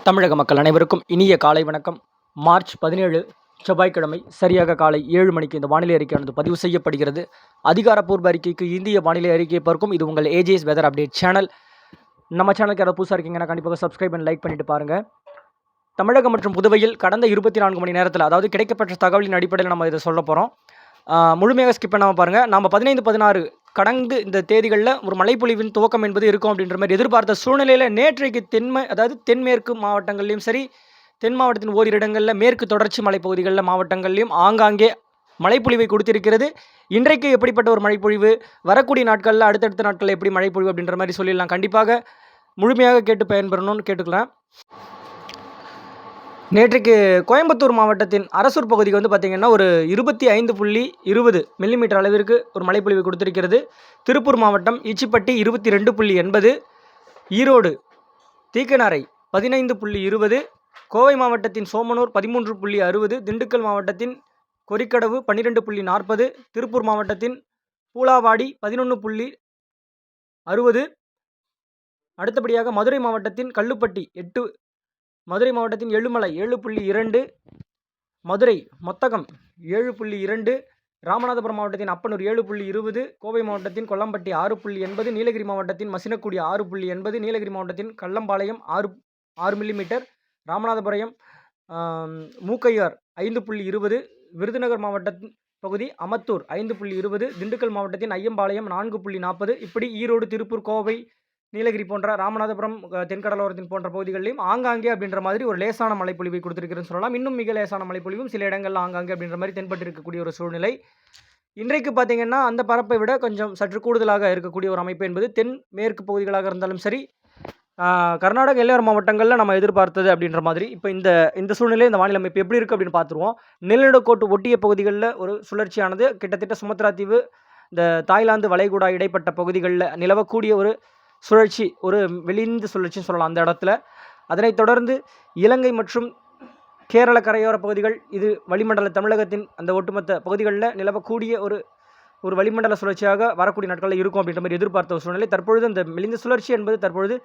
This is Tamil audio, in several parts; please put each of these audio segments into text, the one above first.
தமிழக மக்கள் அனைவருக்கும் இனிய காலை வணக்கம். மார்ச் 17 செவ்வாய்க்கிழமை சரியாக காலை 7 மணிக்கு இந்த வானிலை அறிக்கையானது பதிவு செய்யப்படுகிறது. அதிகாரப்பூர்வ அறிக்கைக்கு இந்திய வானிலை அறிக்கையை பார்க்கும் இது உங்கள் ஏஜேஎஸ் வெதர் அப்டேட் சேனல். நம்ம சேனலுக்கு யாராவது புதுசாக இருக்கீங்கன்னா கண்டிப்பாக சப்ஸ்கிரைப் அண்ட் லைக் பண்ணிட்டு பாருங்கள். தமிழகம் மற்றும் புதுவையில் கடந்த 24 மணி நேரத்தில், அதாவது கிடைக்கப்பட்ட தகவலின் அடிப்படையில் நம்ம இதை சொல்ல போகிறோம். முழுமையாக ஸ்கிப் பண்ணாமல் பாருங்கள். நம்ம 15, 16 கடந்து இந்த தேதிகளில் ஒரு மழைப்பொழிவின் துவக்கம் என்பது இருக்கும் அப்படின்ற மாதிரி எதிர்பார்த்த சூழ்நிலையில் நேற்றைக்கு தென்மேற்கு மாவட்டங்கள்லையும் சரி, தென் மாவட்டத்தின் ஓரிரு இடங்களில் மேற்கு தொடர்ச்சி மலைப்பகுதிகளில் மாவட்டங்கள்லையும் ஆங்காங்கே மழைப்பொழிவை கொடுத்திருக்கிறது. இன்றைக்கு எப்படிப்பட்ட ஒரு மழைப்பொழிவு, வரக்கூடிய நாட்களில் அடுத்தடுத்த நாட்களில் எப்படி மழைப்பொழிவு அப்படின்ற மாதிரி சொல்லிடலாம். கண்டிப்பாக முழுமையாக கேட்டு பயன்பெறணும்னு கேட்டுக்கலாம். நேற்றைக்கு கோயம்புத்தூர் மாவட்டத்தின் அரசூர் பகுதிக்கு வந்து பார்த்திங்கன்னா ஒரு 25.20 மில்லிமீட்டர் அளவிற்கு ஒரு மழைப்பொழிவு கொடுத்திருக்கிறது. திருப்பூர் மாவட்டம் ஈச்சிப்பட்டி 22.80, ஈரோடு தீக்கனாரை 15.20, கோவை மாவட்டத்தின் சோமனூர் 13.60, திண்டுக்கல் மாவட்டத்தின் கொரிக்கடவு 12.40, திருப்பூர் மாவட்டத்தின் பூலாவாடி 11.60, அடுத்தபடியாக மதுரை மாவட்டத்தின் கல்லுப்பட்டி 8, மதுரை மாவட்டத்தின் எழுமலை 7.2, மதுரை மொத்தகம் 7.2, ராமநாதபுரம் மாவட்டத்தின் அப்பனூர் 7.20, கோவை மாவட்டத்தின் கொல்லம்பட்டி 6.80, நீலகிரி மாவட்டத்தின் மசினக்குடி 6.80, நீலகிரி மாவட்டத்தின் கள்ளம்பாளையம் 6 மில்லிமீட்டர், ராமநாதபுரம் மூக்கையார் 5.20, விருதுநகர் மாவட்டத்தின் பகுதி அமத்தூர் 5.20, திண்டுக்கல் மாவட்டத்தின் ஐயம்பாளையம் 4.40, இப்படி ஈரோடு, திருப்பூர், கோவை, நீலகிரி போன்ற ராமநாதபுரம் தென்கடலோரத்தின் போன்ற பகுதிகளிலும் ஆங்காங்கே அப்படின்ற மாதிரி ஒரு லேசான மழைப்பொழிவை கொடுத்திருக்கிறதுன்னு சொல்லலாம். இன்னும் மிக லேசான மழைப்பொழிவும் சில இடங்களில் ஆங்காங்கே அப்படின்ற மாதிரி தென்பட்டு இருக்கக்கூடிய ஒரு சூழ்நிலை. இன்றைக்கு பார்த்திங்கன்னா அந்த பரப்பை விட கொஞ்சம் சற்று கூடுதலாக இருக்கக்கூடிய ஒரு அமைப்பு என்பது தென் மேற்கு பகுதிகளாக இருந்தாலும் சரி, கர்நாடக எல்லையோர மாவட்டங்களில் நம்ம எதிர்பார்த்தது அப்படின்ற மாதிரி. இப்போ இந்த சூழ்நிலை இந்த வானிலை அமைப்பு எப்படி இருக்குது அப்படின்னு பார்த்துருவோம். நிலநடுக்கோட்டு ஒட்டிய பகுதிகளில் ஒரு சுழற்சியானது கிட்டத்தட்ட சுமத்ரா தீவு, இந்த தாய்லாந்து வளைகுடா இடைப்பட்ட பகுதிகளில் நிலவக்கூடிய ஒரு சுழற்சி, ஒரு வெளிந்த சுழற்சின்னு சொல்லலாம் அந்த இடத்துல. அதனைத் தொடர்ந்து இலங்கை மற்றும் கேரள கரையோர பகுதிகள், இது வளிமண்டல தமிழகத்தின் அந்த ஒட்டுமொத்த பகுதிகளில் நிலவக்கூடிய ஒரு வளிமண்டல சுழற்சியாக வரக்கூடிய நாட்களில் இருக்கும் அப்படின்ற மாதிரி எதிர்பார்த்த ஒரு சூழ்நிலை. தற்பொழுது அந்த மெலிந்த சுழற்சி என்பது தற்பொழுது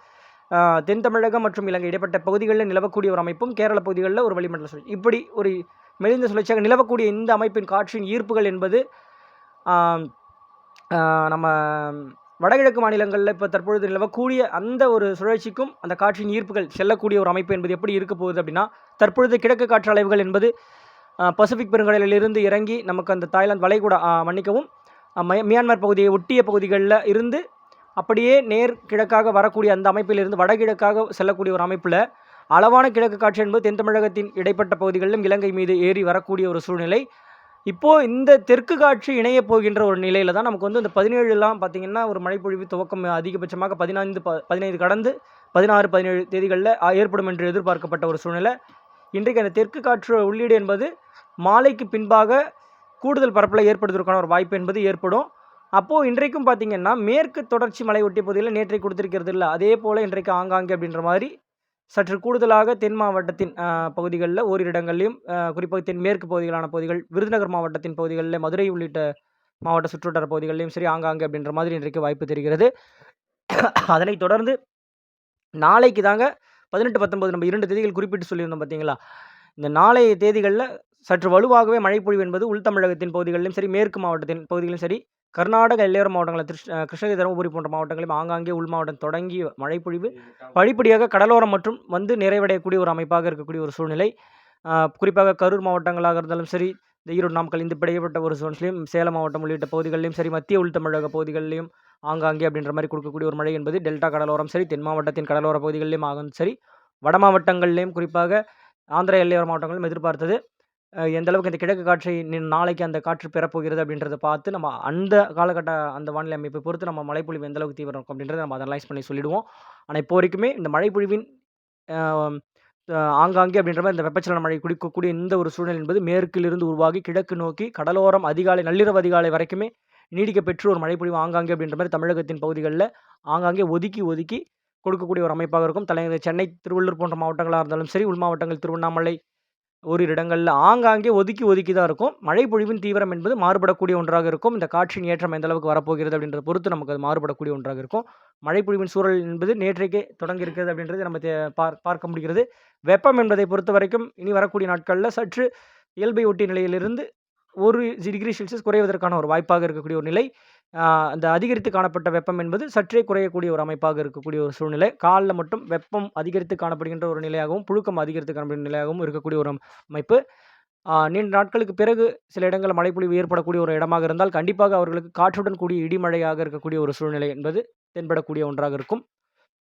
தென் தமிழகம் மற்றும் இலங்கை இடைப்பட்ட பகுதிகளில் நிலவக்கூடிய ஒரு அமைப்பும், கேரள பகுதிகளில் ஒரு வளிமண்டல சுழற்சி, இப்படி ஒரு மெலிந்த சுழற்சியாக நிலவக்கூடிய இந்த அமைப்பின் காற்றின் ஈர்ப்புகள் என்பது நம்ம வடகிழக்கு மாநிலங்களில் இப்போ தற்பொழுது நிலவக்கூடிய அந்த ஒரு சுழற்சிக்கும் அந்த காற்றின் ஈர்ப்புகள் செல்லக்கூடிய ஒரு அமைப்பு என்பது எப்படி இருக்க போகுது அப்படின்னா, தற்பொழுது கிழக்கு காற்று அலைவுகள் என்பது பசிபிக் பெருங்கடலிலிருந்து இறங்கி நமக்கு அந்த தாய்லாந்து வளைகுடா மியான்மர் பகுதியை ஒட்டிய பகுதிகளில் இருந்து அப்படியே நேர் கிழக்காக வரக்கூடிய அந்த அமைப்பிலிருந்து வடகிழக்காக செல்லக்கூடிய ஒரு அமைப்பில் அளவான கிழக்கு காற்று என்பது தென் தமிழகத்தின் இடைப்பட்ட பகுதிகளிலும் இலங்கை மீது ஏறி வரக்கூடிய ஒரு சூழ்நிலை. இப்போது இந்த தெற்கு காற்று இணைய போகின்ற ஒரு நிலையில் தான் நமக்கு வந்து இந்த 17 பார்த்திங்கன்னா ஒரு மழைப்பொழிவு துவக்கம் அதிகபட்சமாக 15 கடந்து 16, 17 தேதிகளில் ஏற்படும் என்று எதிர்பார்க்கப்பட்ட ஒரு சூழ்நிலை. இன்றைக்கு அந்த தெற்கு காற்று உள்ளீடு என்பது மாலைக்கு பின்பாக கூடுதல் பரப்பில் ஏற்படுவதற்கான ஒரு வாய்ப்பு என்பது ஏற்படும். அப்போது இன்றைக்கும் பார்த்திங்கன்னா மேற்கு தொடர்ச்சி மலை ஒட்டிய பகுதியில் நேற்றை கொடுத்திருக்கிறது இல்லை, அதே போல் இன்றைக்கு ஆங்காங்கே அப்படின்ற மாதிரி சற்று கூடுதலாக தென் மாவட்டத்தின் பகுதிகளில் ஓரிரு இடங்கள்லையும், குறிப்பாக தென்மேற்கு பகுதிகளான பகுதிகள், விருதுநகர் மாவட்டத்தின் பகுதிகளில், மதுரை உள்ளிட்ட மாவட்ட சுற்றுவட்டார பகுதிகளிலும் சரி ஆங்காங்கே அப்படின்ற மாதிரி இன்றைக்கு வாய்ப்பு தெரிகிறது. அதனைத் தொடர்ந்து நாளைக்கு தாங்க 18, 19 நம்ம 2 தேதிகள் குறிப்பிட்டு சொல்லியிருந்தோம் பார்த்தீங்களா. இந்த நாளைய தேதிகளில் சற்று வலுவாகவே மழைப்பொழிவு என்பது உள் தமிழகத்தின் பகுதிகளிலும் சரி, மேற்கு மாவட்டத்தின் பகுதிகளிலும் சரி, கர்நாடக எல்லையோர மாவட்டங்கள் கிருஷ்ணகிரி, தருமபுரி போன்ற மாவட்டங்களிலும் ஆங்காங்கே உள் மாவட்டம் தொடங்கி மழைப்பொழிவு படிப்படியாக கடலோரம் மற்றும் வந்து நிறைவடையக்கூடிய ஒரு அமைப்பாக இருக்கக்கூடிய ஒரு சூழ்நிலை. குறிப்பாக கரூர் மாவட்டங்களாக இருந்தாலும் சரி, இந்த ஈரோடு, நாமக்கல் இந்த இடைப்பட்ட ஒரு சூழ்நிலையும், சேலம் மாவட்டம் உள்ளிட்ட பகுதிகளிலும் சரி, மத்திய உள் தமிழக பகுதிகளிலும் ஆங்காங்கே அப்படின்ற மாதிரி கொடுக்கக்கூடிய ஒரு மழை என்பது டெல்டா கடலோரம் சரி, தென் மாவட்டத்தின் கடலோர பகுதிகளிலும் ஆகும் சரி, வட மாவட்டங்கள்லேயும் குறிப்பாக ஆந்திர எல்லையோர மாவட்டங்களிலும் எதிர்பார்த்தது. எந்த அளவுக்கு இந்த கிழக்கு காற்றை நாளைக்கு அந்த காற்று பெறப்போகிறது அப்படின்றத பார்த்து நம்ம அந்த காலகட்ட அந்த வானிலை அமைப்பை பொறுத்து நம்ம மழைப்பொழிவு எந்த அளவுக்கு தீவிரம் இருக்கும் அப்படின்றத நம்ம அனலைஸ் பண்ணி சொல்லிடுவோம். ஆனால் இப்போ வரைக்குமே இந்த மழைப்பொழிவின் ஆங்காங்கே அப்படின்ற மாதிரி இந்த வெப்பச்சலன மழை குடிக்கக்கூடிய இந்த ஒரு சூழ்நிலை என்பது மேற்கிலிருந்து உருவாகி கிழக்கு நோக்கி கடலோரம் நள்ளிரவு அதிகாலை வரைக்குமே நீடிக்க பெற்று ஒரு மழைப்பொழிவு ஆங்காங்கே அப்படின்ற மாதிரி தமிழகத்தின் பகுதிகளில் ஆங்காங்கே ஒதுக்கி கொடுக்கக்கூடிய ஒரு அமைப்பாக இருக்கும். தலைநகர் சென்னை, திருவள்ளூர் போன்ற மாவட்டங்களாக இருந்தாலும் சரி, உள் மாவட்டங்கள் திருவண்ணாமலை, ஓரிரு இடங்கள்ல ஆங்காங்கே ஒதுக்கி ஒதுக்கி தான் இருக்கும். மழை பொழிவின் தீவிரம் என்பது மாறுபடக்கூடிய ஒன்றாக இருக்கும். இந்த காற்றின் ஏற்றம் எந்த அளவுக்கு வரப்போகிறது அப்படின்றத பொறுத்து நமக்கு அது மாறுபடக்கூடிய ஒன்றாக இருக்கும். மழை பொழிவின் சூழல் என்பது நேற்றைக்கே தொடங்கியிருக்கிறது அப்படின்றது நம்ம பார்க்க முடிகிறது. வெப்பம் என்பதை பொறுத்தவரைக்கும் இனி வரக்கூடிய நாட்கள்ல சற்று இயல்பை ஒட்டிய நிலையிலிருந்து 1 டிகிரி செல்சியஸ் குறைவதற்கான ஒரு வாய்ப்பாக இருக்கக்கூடிய ஒரு நிலை. அந்த அதிகரித்து காணப்பட்ட வெப்பம் என்பது சற்றே குறையக்கூடிய ஒரு அமைப்பாக இருக்கக்கூடிய ஒரு சூழ்நிலை. காலைல மட்டும் வெப்பம் அதிகரித்து காணப்படுகின்ற ஒரு நிலையாகவும், புழுக்கம் அதிகரித்து காணப்படுகின்ற நிலையாகவும் இருக்கக்கூடிய ஒரு அமைப்பு. நீண்ட நாட்களுக்கு பிறகு சில இடங்கள்ல மழைப்பொழிவு ஏற்படக்கூடிய ஒரு இடமாக இருந்தால், கண்டிப்பாக அவர்களுக்கு காற்றுடன் கூடிய இடிமழையாக இருக்கக்கூடிய ஒரு சூழ்நிலை என்பது தென்படக்கூடிய ஒன்றாக இருக்கும்.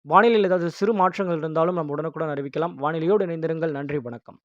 வானிலையில் ஏதாவது சிறு மாற்றங்கள் இருந்தாலும் நம்ம உடனுக்குடன் அறிவிக்கலாம். வானிலையோடு இணைந்திருங்கள். நன்றி, வணக்கம்.